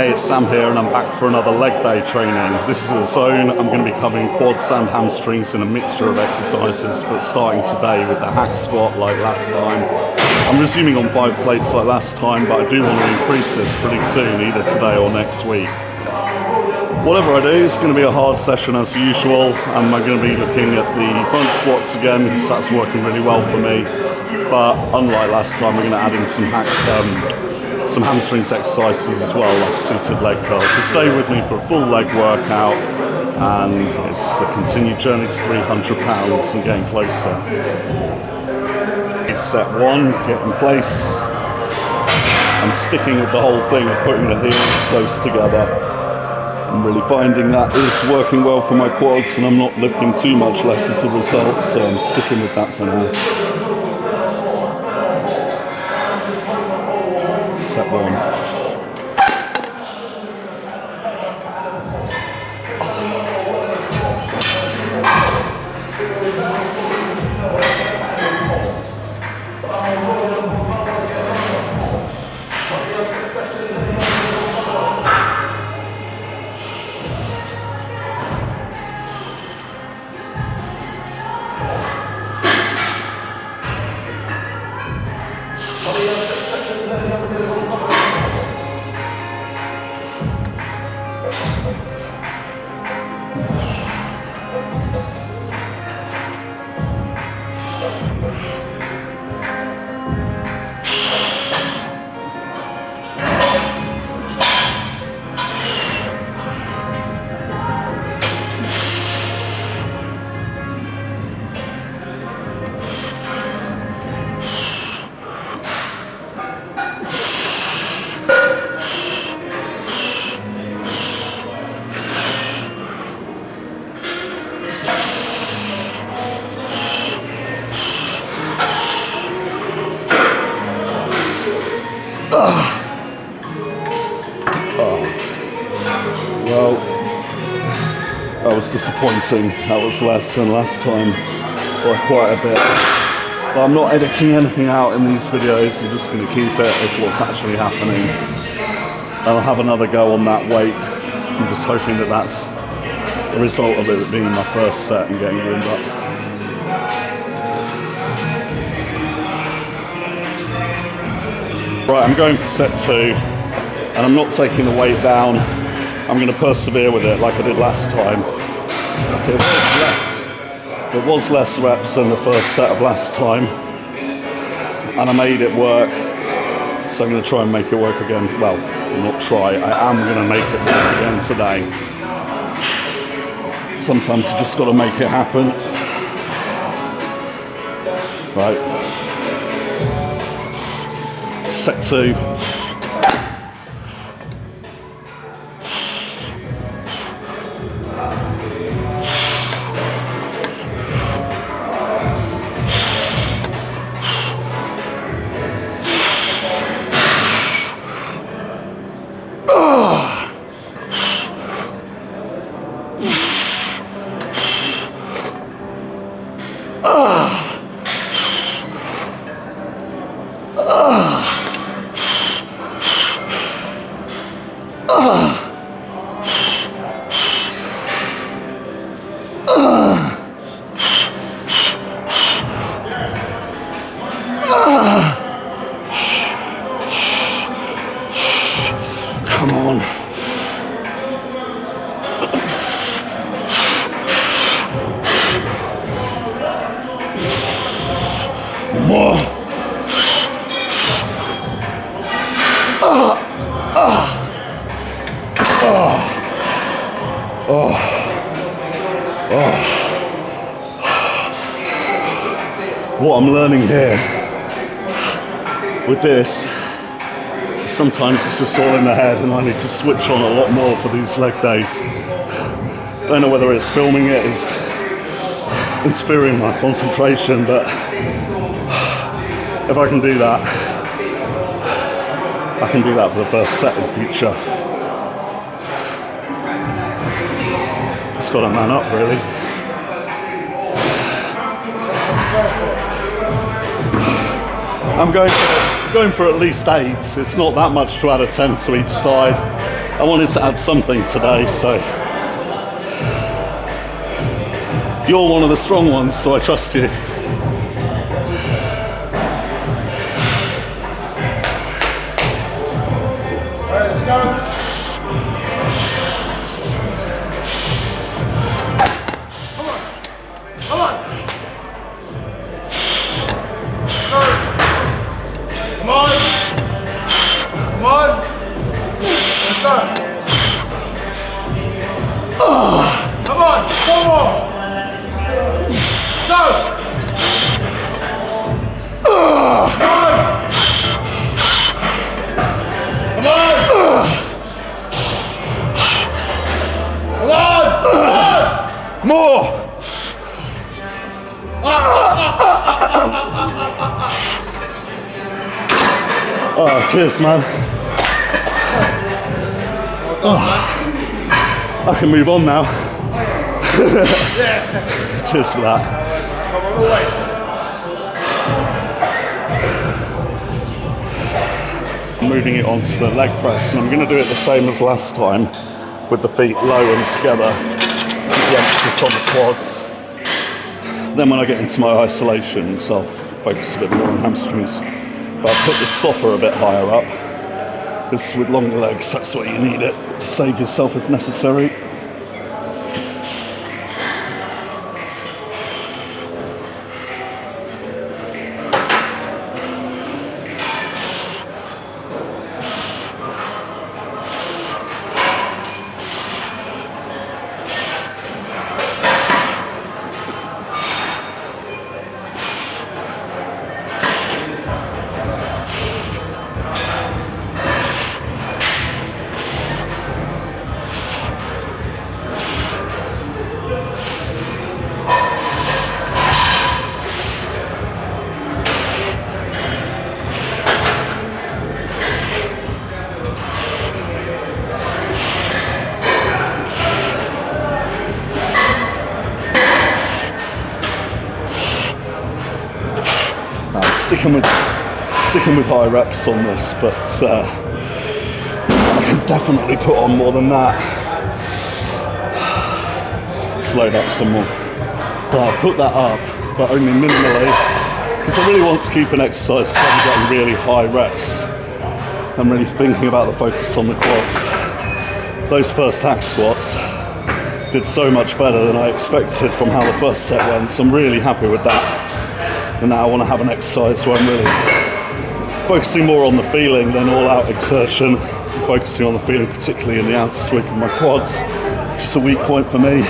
Hey, it's Sam here and I'm back for another leg day training. This is a zone. I'm going to be covering quads and hamstrings in a mixture of exercises, but starting today with the hack squat like last time. I'm resuming on 5 plates like last time, but I do want to increase this pretty soon, either today or next week. Whatever I do, it's going to be a hard session as usual. I'm going to be looking at the front squats again because that's working really well for me. But unlike last time, we're going to add in some hamstrings exercises as well, like seated leg curls. So stay with me for a full leg workout, and it's a continued journey to 300 pounds and getting closer. Set 1, get in place. I'm sticking with the whole thing of putting the heels close together. I'm really finding that is working well for my quads, and I'm not lifting too much less as a result, so I'm sticking with that for now. Set 1. Well, that was disappointing. That was less than last time by quite a bit. But I'm not editing anything out in these videos. I'm just going to keep it as what's actually happening. I'll have another go on that weight. I'm just hoping that that's the result of it being my first set and getting warmed up. Right, I'm going for set 2, and I'm not taking the weight down. I'm going to persevere with it like I did last time. It was less reps than the first set of last time, and I made it work, so I'm going to try and make it work again. Well, not try, I am going to make it work again today. Sometimes you just got to make it happen. Right. Set 2. Come on. More. What I'm learning here with this, sometimes it's just all in the head, and I need to switch on a lot more for these leg days. I don't know whether it's filming it is interfering with my concentration, but if I can do that, I can do that for the first set in future. Just got to man up, really. I'm going for at least 8. It's not that much to add a 10 to each side. I wanted to add something today, so you're one of the strong ones, so I trust you. Let's go. Come on. Go. Come on. Come on. Let's go. Come on. One more. Go. Come on. Come on. Come on. More! Oh, cheers, man. Oh, I can move on now. Cheers for that. Come on, always. Moving it onto the leg press, and I'm going to do it the same as last time with the feet low and together, keep the emphasis on the quads. Then when I get into my isolations, I'll focus a bit more on hamstrings, but I'll put the stopper a bit higher up, because with longer legs that's where you need it to save yourself if necessary. Sticking with high reps on this, but I can definitely put on more than that. Slow that some more. So I'll put that up, but only minimally, because I really want to keep an exercise where I'm getting really high reps. I'm really thinking about the focus on the quads. Those first hack squats did so much better than I expected from how the first set went, so I'm really happy with that. And now I want to have an exercise where I'm really focusing more on the feeling than all-out exertion. Focusing on the feeling, particularly in the outer sweep of my quads, which is a weak point for me.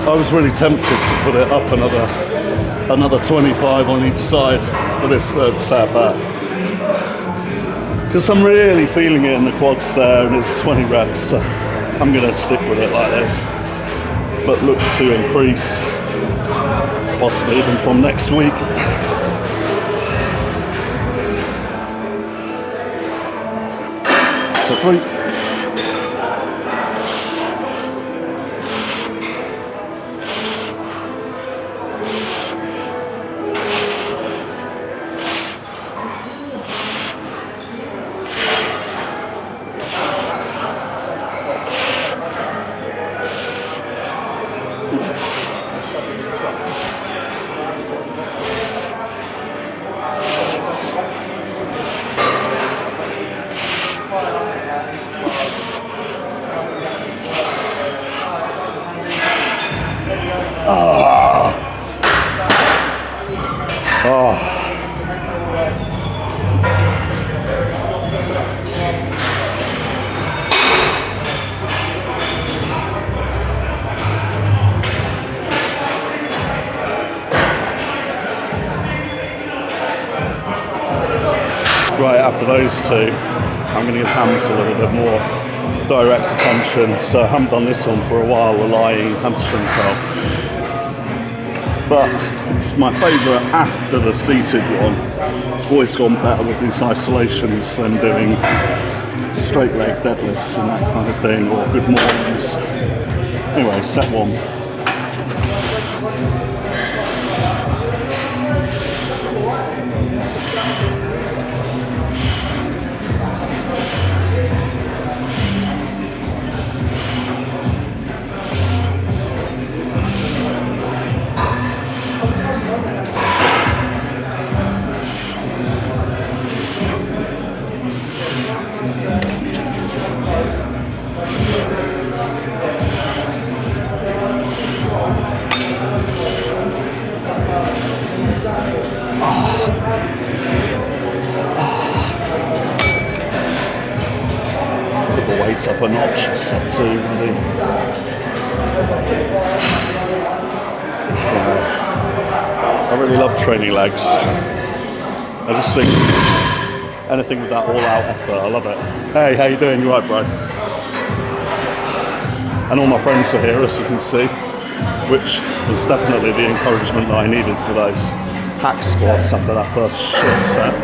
I was really tempted to put it up another 25 on each side for this third set, but because I'm really feeling it in the quads there, and it's 20 reps, so I'm going to stick with it like this, but look to increase, possibly even from next week. So 3. Right, after those two, I'm going to give hams a little bit more direct attention. So I haven't done this one for a while, the lying hamstring curl. But it's my favourite after the seated one. Always gone better with these isolations than doing straight leg deadlifts and that kind of thing, or good mornings. Anyway, set one. Put the weights up a notch, set two, ready. I really love training legs. I just think anything with that all-out effort, I love it. Hey, how you doing? You right, bro? And all my friends are here, as you can see, which was definitely the encouragement that I needed for those hack squats after that first shit set.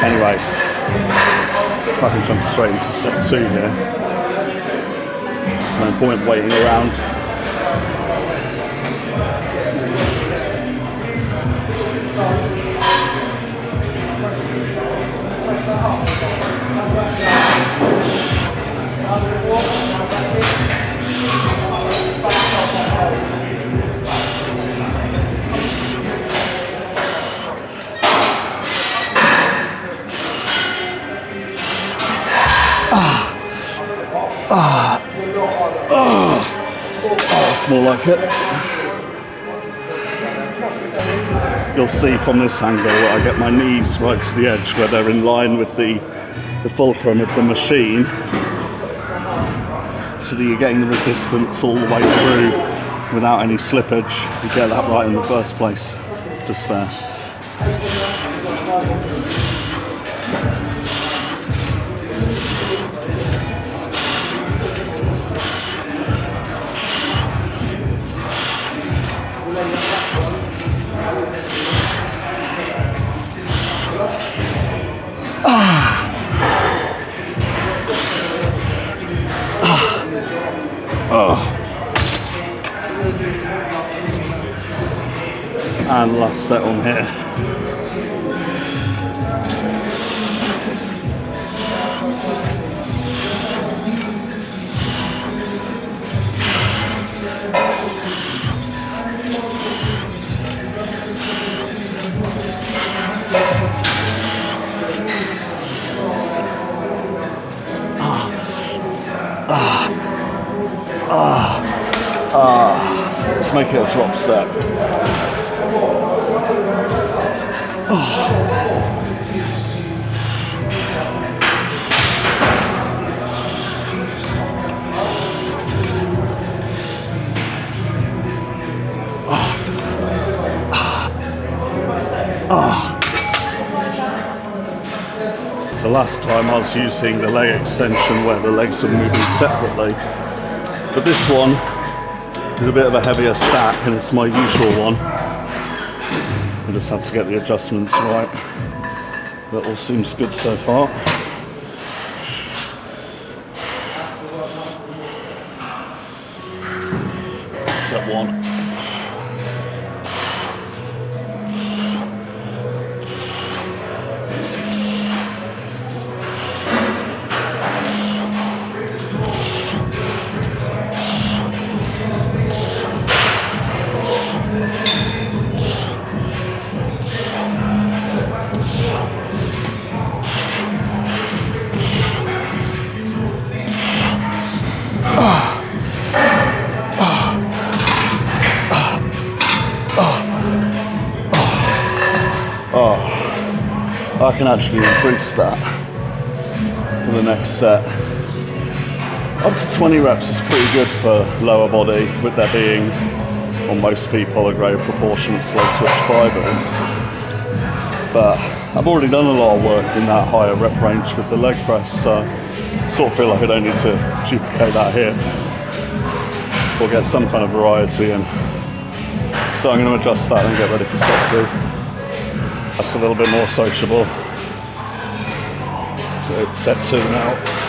Anyway, I can jump straight into set two here. No point waiting around. That's more like it. You'll see from this angle I get my knees right to the edge where they're in line with the fulcrum of the machine, so that you're getting the resistance all the way through without any slippage. You get that right in the first place, just there. And last set on here. Let's make it a drop set. So last time I was using the leg extension where the legs are moving separately, but this one is a bit of a heavier stack and it's my usual one. I just have to get the adjustments right. That all seems good so far. Set one. I can actually increase that for the next set. Up to 20 reps is pretty good for lower body, with there being on most people, a great proportion of slow twitch fibres. But I've already done a lot of work in that higher rep range with the leg press, so I sort of feel like I don't need to duplicate that here or get some kind of variety in. So I'm going to adjust that and get ready for set 2. That's a little bit more sociable. So set 2 now.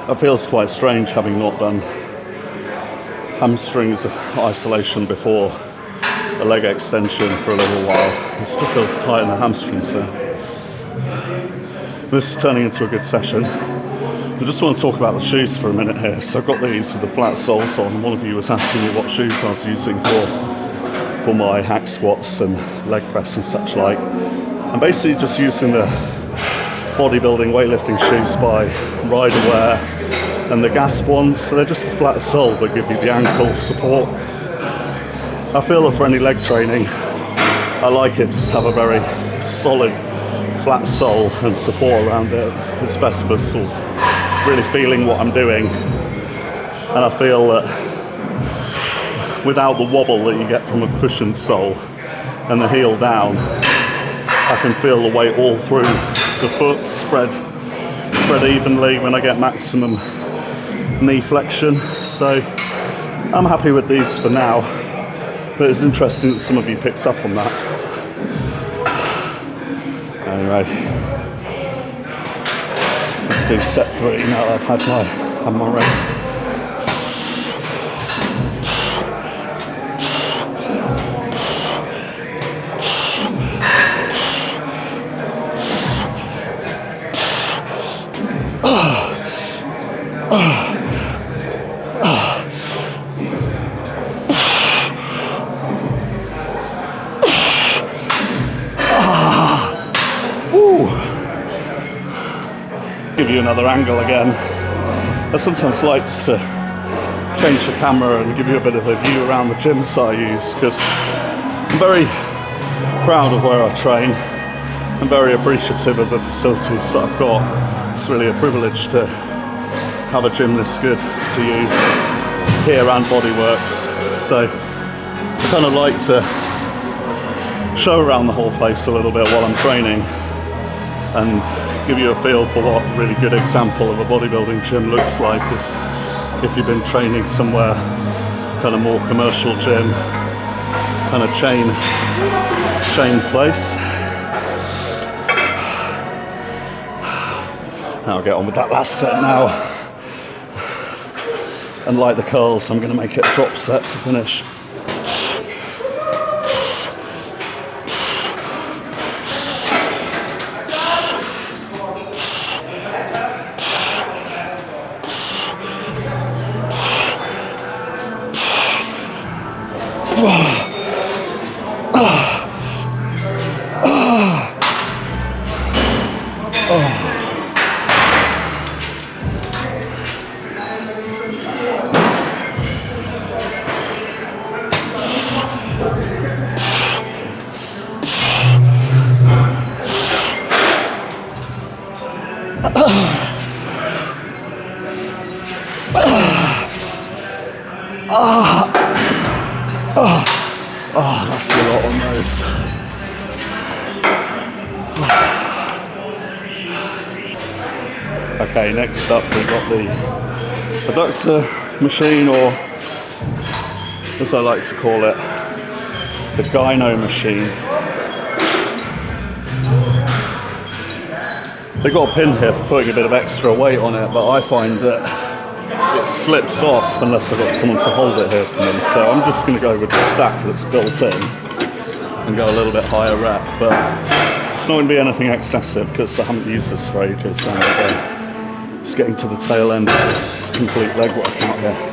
That feels quite strange, having not done hamstrings isolation before the leg extension for a little while. It still feels tight in the hamstrings, so this is turning into a good session. I just want to talk about the shoes for a minute here. So I've got these with the flat soles on. One of you was asking me what shoes I was using for my hack squats and leg press and such like. I'm basically just using the bodybuilding weightlifting shoes by Riderwear and the Gasp ones. So they're just a flat sole but give you the ankle support. I feel that for any leg training, I like it just to have a very solid flat sole and support around it. It's best for sort of really feeling what I'm doing, and I feel that without the wobble that you get from a cushioned sole and the heel down, I can feel the weight all through the foot spread evenly when I get maximum knee flexion. So I'm happy with these for now, but it's interesting that some of you picked up on that. Anyway, let's do set 3 now that I've had my rest. Give you another angle again. I sometimes like just to change the camera and give you a bit of a view around the gyms I use, because I'm very proud of where I train. I'm very appreciative of the facilities that I've got. It's really a privilege to have a gym this good to use here and Bodyworks. So I kind of like to show around the whole place a little bit while I'm training and give you a feel for what a really good example of a bodybuilding gym looks like if you've been training somewhere kind of more commercial gym, kind of chain place. I'll get on with that last set now, and like the curls, I'm going to make it a drop set to finish. That's a lot on those. Okay, next up we've got the adductor machine, or as I like to call it, the gyno machine. They've got a pin here for putting a bit of extra weight on it, but I find that it slips off unless I've got someone to hold it here for me. So I'm just going to go with the stack that's built in and go a little bit higher rep, but it's not going to be anything excessive because I haven't used this for ages. Just getting to the tail end of this complete leg workout here.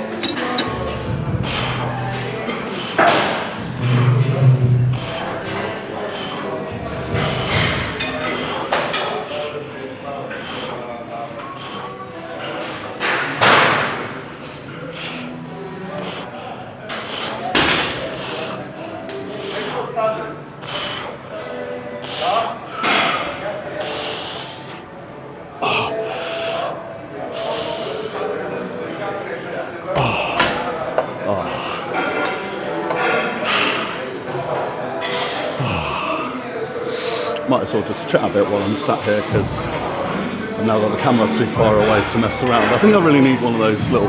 Might as well just chat a bit while I'm sat here because I've now got the camera too far away to mess around. I think I really need one of those little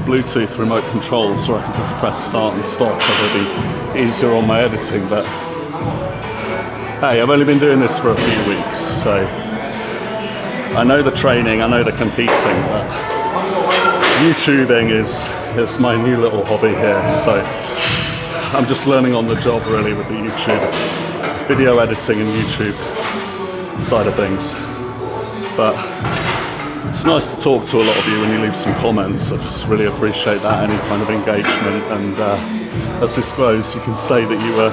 Bluetooth remote controls where I can just press start and stop. It'll be easier on my editing, but hey, I've only been doing this for a few weeks, so I know the training, I know the competing, but YouTubing is my new little hobby here, so I'm just learning on the job really with the YouTube video editing and YouTube side of things. But it's nice to talk to a lot of you when you leave some comments. I just really appreciate that, any kind of engagement, and as this grows you can say that you were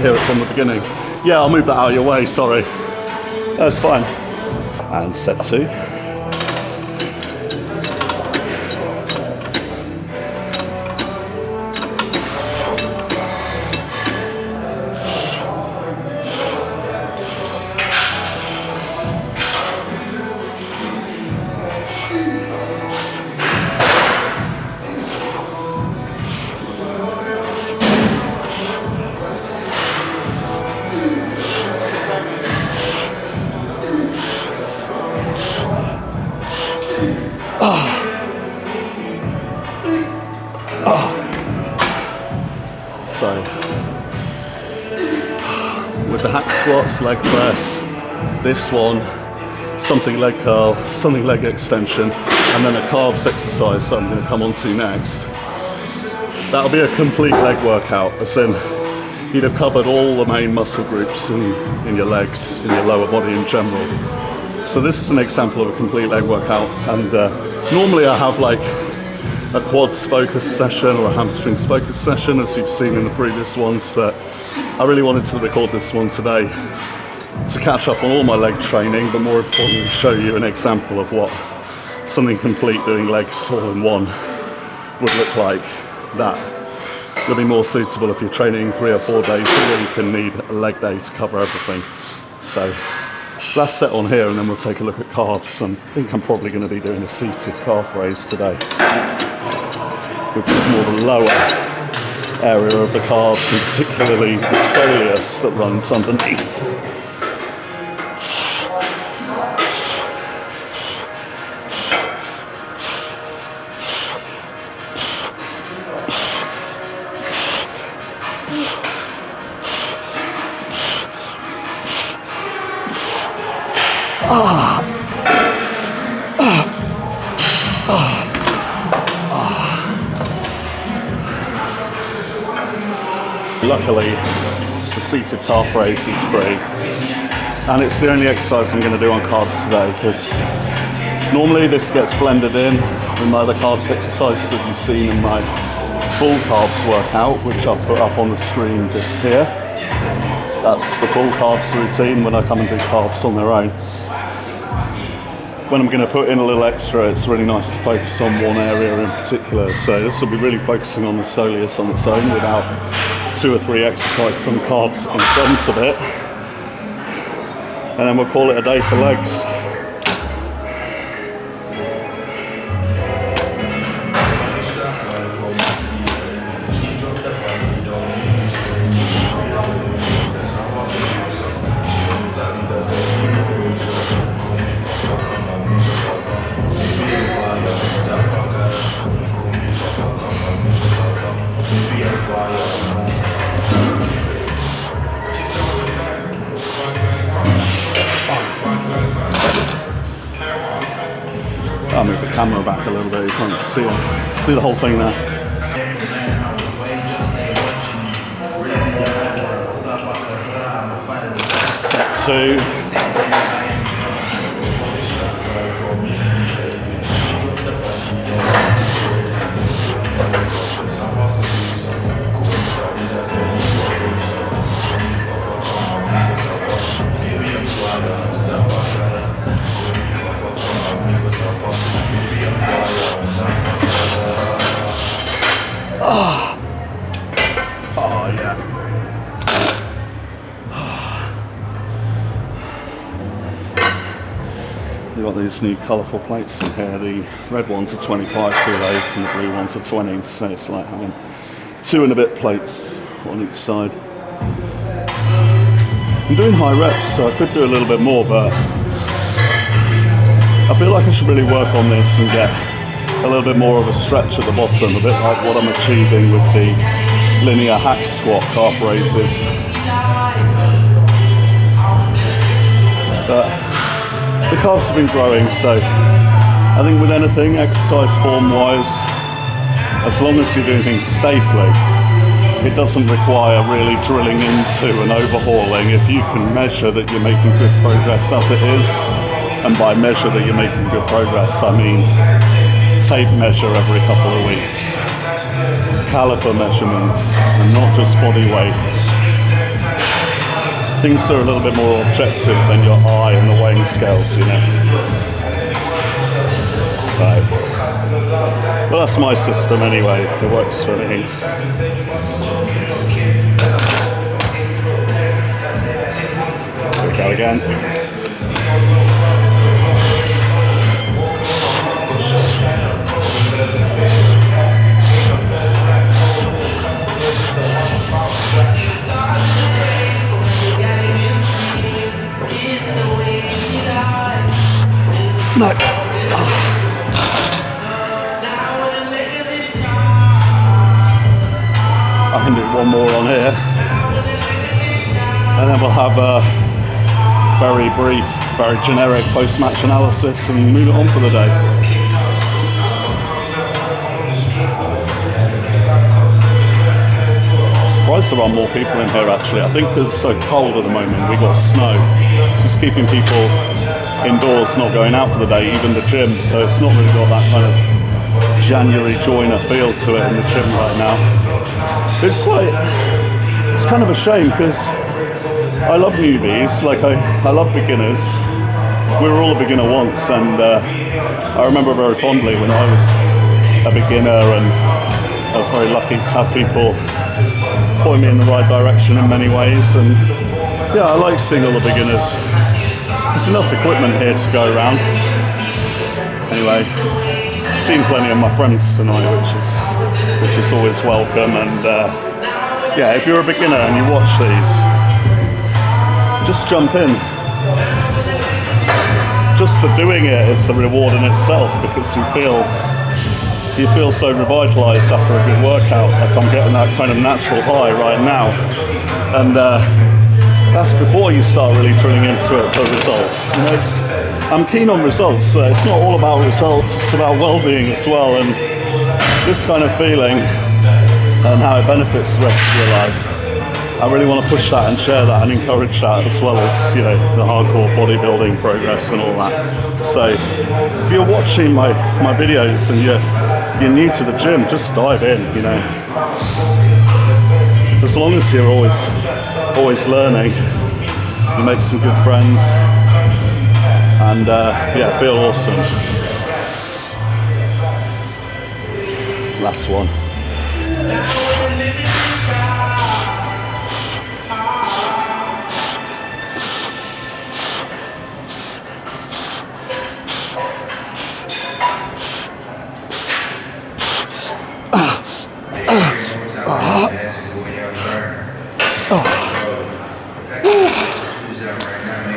here from the beginning. Yeah, I'll move that out of your way, sorry. That's fine. And set 2. So, with the hack squats, leg press, this one, something leg curl, something leg extension, and then a calves exercise that I'm going to come on to next. That'll be a complete leg workout, as in you'd have covered all the main muscle groups in your legs, in your lower body in general. So this is an example of a complete leg workout, and normally I have like a quads focus session or a hamstrings focus session, as you've seen in the previous ones, but I really wanted to record this one today to catch up on all my leg training, but more importantly show you an example of what something complete doing legs all in one would look like. That will be more suitable if you're training 3 or 4 days a week and need a leg day to cover everything. So last set on here, and then we'll take a look at calves. I think I'm probably going to be doing a seated calf raise today, which is more the lower area of the calves, and particularly the soleus that runs underneath. Luckily, the seated calf raise is free, and it's the only exercise I'm going to do on calves today, because normally this gets blended in with my other calves exercises that you've seen in my full calves workout, which I'll put up on the screen just here. That's the full calves routine when I come and do calves on their own. When I'm going to put in a little extra, it's really nice to focus on one area in particular. So this will be really focusing on the soleus on its own without 2 or 3 exercises on calves in front of it. And then we'll call it a day for legs. I'll move the camera back a little bit, you can't see the whole thing there. Set 2. You've got these new colourful plates in here. The red ones are 25 kilos and the blue ones are 20, so it's like having 2 and a bit plates on each side. I'm doing high reps, so I could do a little bit more, but I feel like I should really work on this and get a little bit more of a stretch at the bottom, a bit like what I'm achieving with the linear hack squat calf raises. But the calves have been growing, so I think with anything, exercise form-wise, as long as you're doing things safely, it doesn't require really drilling into and overhauling. If you can measure that you're making good progress as it is, and by measure that you're making good progress, I mean tape measure every couple of weeks, caliper measurements, and not just body weight. Things are a little bit more objective than your eye and the weighing scales, you know. Right. Well, that's my system anyway. It works for me. Here we go again. No. I can do one more on here, and then we'll have a very brief, very generic post-match analysis and move it on for the day. Surprised there are more people in here actually. I think because it's so cold at the moment, we got snow. It's just keeping people indoors, not going out for the day, even the gym, so it's not really got that kind of January joiner feel to it in the gym right now. It's like, it's kind of a shame because I love newbies, like I love beginners. We were all a beginner once, and I remember very fondly when I was a beginner, and I was very lucky to have people point me in the right direction in many ways, and yeah, I like seeing all the beginners. There's enough equipment here to go around. Anyway, I've seen plenty of my friends tonight, which is always welcome. And yeah, if you're a beginner and you watch these, just jump in. Just the doing it is the reward in itself, because you feel so revitalized after a good workout. Like I'm getting that kind of natural high right now, and that's before you start really drilling into it for results. You know, I'm keen on results. It's not all about results, it's about well-being as well, and this kind of feeling and how it benefits the rest of your life. I really want to push that and share that and encourage that, as well as, you know, the hardcore bodybuilding progress and all that. So if you're watching my videos and you're new to the gym, just dive in, you know. As long as you're always learning, you make some good friends, and yeah, feel awesome. Last one.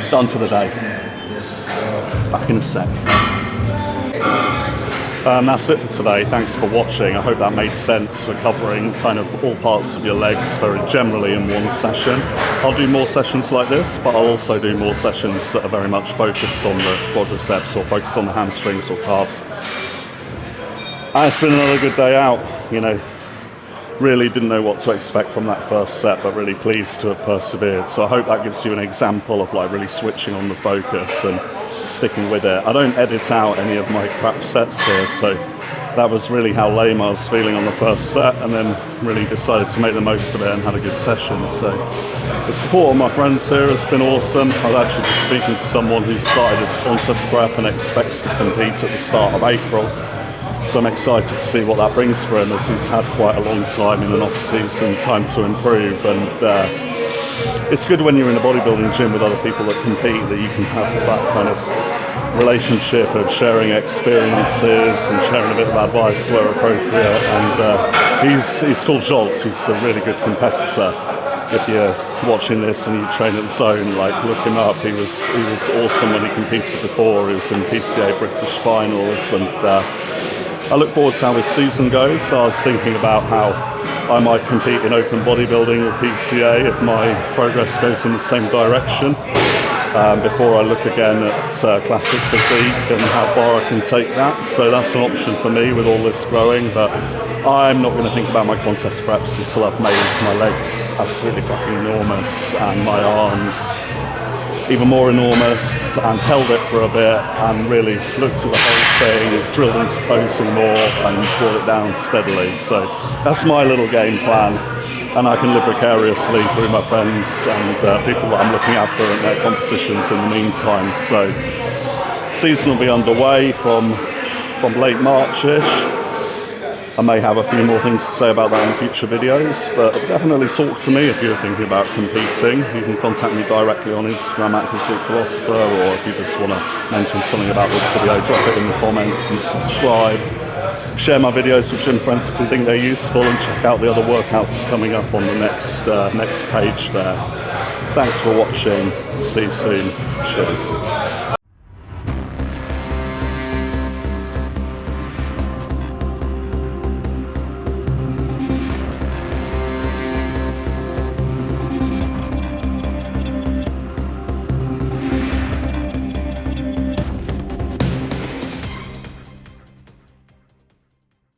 Done for the day. Back in a sec. That's it for today. Thanks for watching. I hope that made sense for covering kind of all parts of your legs very generally in one session. I'll do more sessions like this, but I'll also do more sessions that are very much focused on the quadriceps or focused on the hamstrings or calves. It's been another good day out, you know. Really didn't know what to expect from that first set, but really pleased to have persevered. So I hope that gives you an example of like really switching on the focus and sticking with it. I don't edit out any of my crap sets here, so that was really how lame I was feeling on the first set, and then really decided to make the most of it and had a good session. So the support of my friends here has been awesome. I've actually been speaking to someone who's started his contest prep and expects to compete at the start of April. So I'm excited to see what that brings for him, as he's had quite a long time in an off-season, time to improve, and it's good when you're in a bodybuilding gym with other people that compete, that you can have that kind of relationship of sharing experiences and sharing a bit of advice where appropriate. And he's called Jolts. He's a really good competitor. If you're watching this and you train at the Zone, like, look him up. He was awesome when he competed before. He was in PCA British finals, and I look forward to how his season goes. So I was thinking about how I might compete in open bodybuilding or PCA if my progress goes in the same direction. Before I look again at classic physique and how far I can take that. So that's an option for me with all this growing, but I'm not going to think about my contest preps until I've made my legs absolutely fucking enormous and my arms even more enormous, and held it for a bit and really looked at the whole thing, drilled into posing more and brought it down steadily. So that's my little game plan. And I can live vicariously through my friends and people that I'm looking after in their competitions in the meantime. So season will be underway from late March-ish. I may have a few more things to say about that in future videos, but definitely talk to me if you're thinking about competing. You can contact me directly on Instagram at Physique Philosopher, or if you just want to mention something about this video, drop it in the comments and subscribe. Share my videos with gym friends if you think they're useful, and check out the other workouts coming up on the next page there. Thanks for watching. See you soon. Cheers.